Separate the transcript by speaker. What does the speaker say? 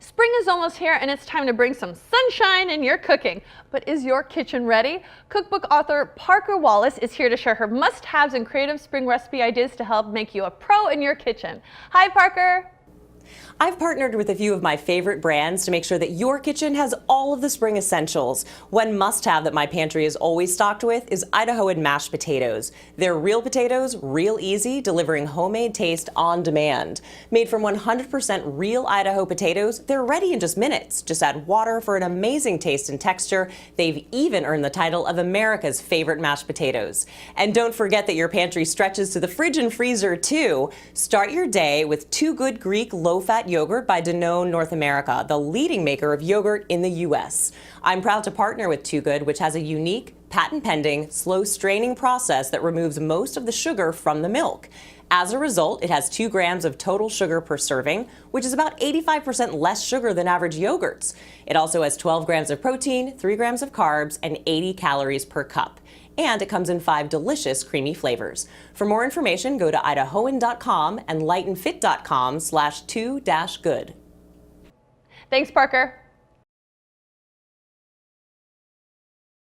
Speaker 1: Spring is almost here and it's time to bring some sunshine in your cooking. But is your kitchen ready? Cookbook author Parker Wallace is here to share her must-haves and creative spring recipe ideas to help make you a pro in your kitchen. Hi, Parker.
Speaker 2: I've partnered with a few of my favorite brands to make sure that your kitchen has all of the spring essentials. One must-have that my pantry is always stocked with is Idaho mashed potatoes. They're real potatoes, real easy, delivering homemade taste on demand. Made from 100% real Idaho potatoes, they're ready in just minutes. Just add water for an amazing taste and texture. They've even earned the title of America's favorite mashed potatoes. And don't forget that your pantry stretches to the fridge and freezer too. Start your day with Too Good Greek low-fat yogurt by Danone North America, the leading maker of yogurt in the U.S. I'm proud to partner with Too Good, which has a unique, patent-pending, slow straining process that removes most of the sugar from the milk. As a result, it has 2 grams of total sugar per serving, which is about 85% less sugar than average yogurts. It also has 12 grams of protein, 3 grams of carbs, and 80 calories per cup. And it comes in 5 delicious creamy flavors. For more information, go to idahoan.com and lightenfit.com/2-good.
Speaker 1: Thanks, Parker.